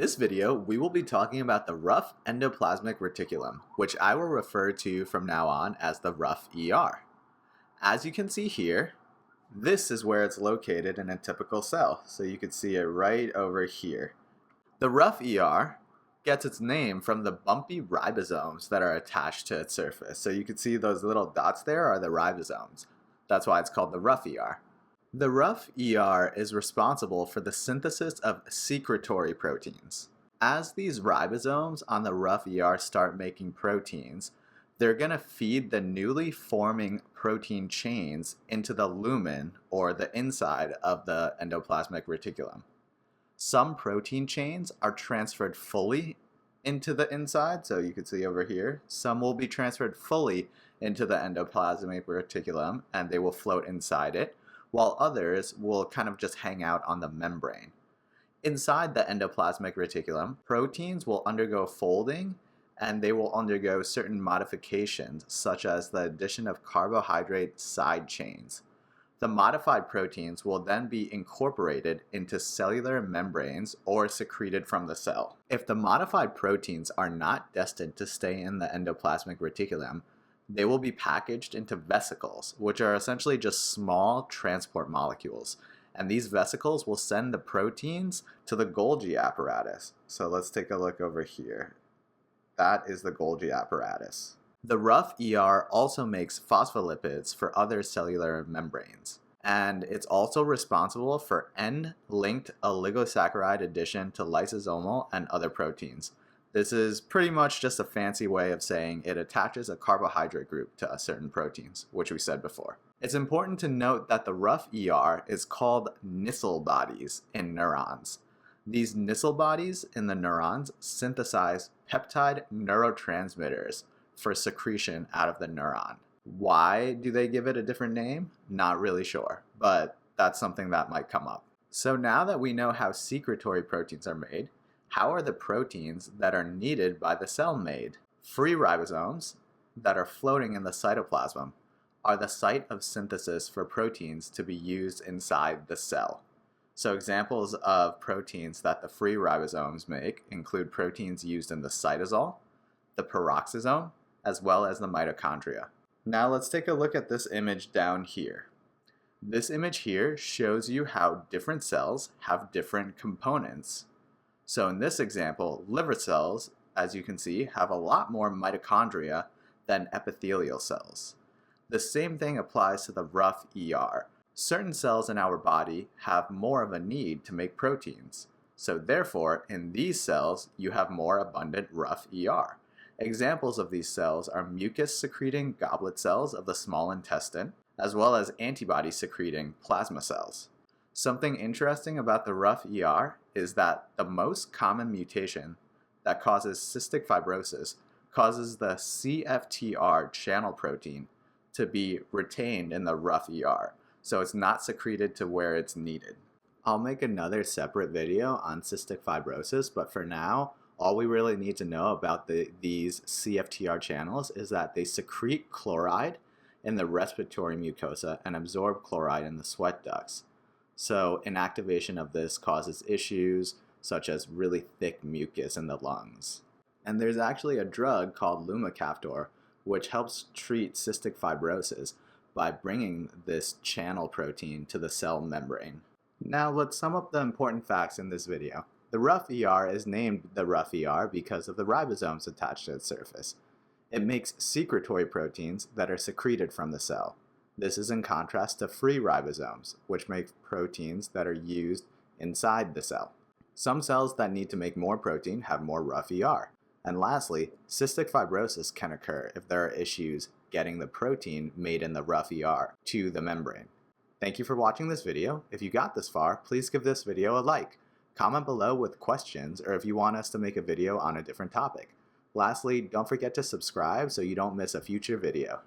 this video, we will be talking about the rough endoplasmic reticulum, which I will refer to from now on as the rough ER. As you can see here, this is where it's located in a typical cell, so you can see it right over here. The rough ER gets its name from the bumpy ribosomes that are attached to its surface. So you can see those little dots there are the ribosomes. That's why it's called the rough ER. The rough ER is responsible for the synthesis of secretory proteins. As these ribosomes on the rough ER start making proteins, they're going to feed the newly forming protein chains into the lumen, or the inside of the endoplasmic reticulum. Some protein chains are transferred fully into the inside, so you can see over here. Some will be transferred fully into the endoplasmic reticulum and they will float inside it, while others will kind of just hang out on the membrane. Inside the endoplasmic reticulum, proteins will undergo folding and they will undergo certain modifications, such as the addition of carbohydrate side chains. The modified proteins will then be incorporated into cellular membranes or secreted from the cell. If the modified proteins are not destined to stay in the endoplasmic reticulum, they will be packaged into vesicles, which are essentially just small transport molecules. And these vesicles will send the proteins to the Golgi apparatus. So let's take a look over here. That is the Golgi apparatus. The rough ER also makes phospholipids for other cellular membranes, and it's also responsible for N-linked oligosaccharide addition to lysosomal and other proteins. This is pretty much just a fancy way of saying it attaches a carbohydrate group to certain proteins, which we said before. It's important to note that the rough ER is called Nissl bodies in neurons. These Nissl bodies in the neurons synthesize peptide neurotransmitters for secretion out of the neuron. Why do they give it a different name? Not really sure, but that's something that might come up. So now that we know how secretory proteins are made, how are the proteins that are needed by the cell made? Free ribosomes that are floating in the cytoplasm are the site of synthesis for proteins to be used inside the cell. So examples of proteins that the free ribosomes make include proteins used in the cytosol, the peroxisome, as well as the mitochondria. Now let's take a look at this image down here. This image here shows you how different cells have different components. So in this example, liver cells, as you can see, have a lot more mitochondria than epithelial cells. The same thing applies to the rough ER. Certain cells in our body have more of a need to make proteins. So therefore, in these cells, you have more abundant rough ER. Examples of these cells are mucus-secreting goblet cells of the small intestine, as well as antibody-secreting plasma cells. Something interesting about the rough ER is that the most common mutation that causes cystic fibrosis causes the CFTR channel protein to be retained in the rough ER, so it's not secreted to where it's needed. I'll make another separate video on cystic fibrosis, but for now, all we really need to know about these CFTR channels is that they secrete chloride in the respiratory mucosa and absorb chloride in the sweat ducts. So inactivation of this causes issues such as really thick mucus in the lungs. And there's actually a drug called lumacaftor which helps treat cystic fibrosis by bringing this channel protein to the cell membrane. Now let's sum up the important facts in this video. The rough ER is named the rough ER because of the ribosomes attached to its surface. It makes secretory proteins that are secreted from the cell. This is in contrast to free ribosomes, which make proteins that are used inside the cell. Some cells that need to make more protein have more rough ER. And lastly, cystic fibrosis can occur if there are issues getting the protein made in the rough ER to the membrane. Thank you for watching this video. If you got this far, please give this video a like. Comment below with questions or if you want us to make a video on a different topic. Lastly, don't forget to subscribe so you don't miss a future video.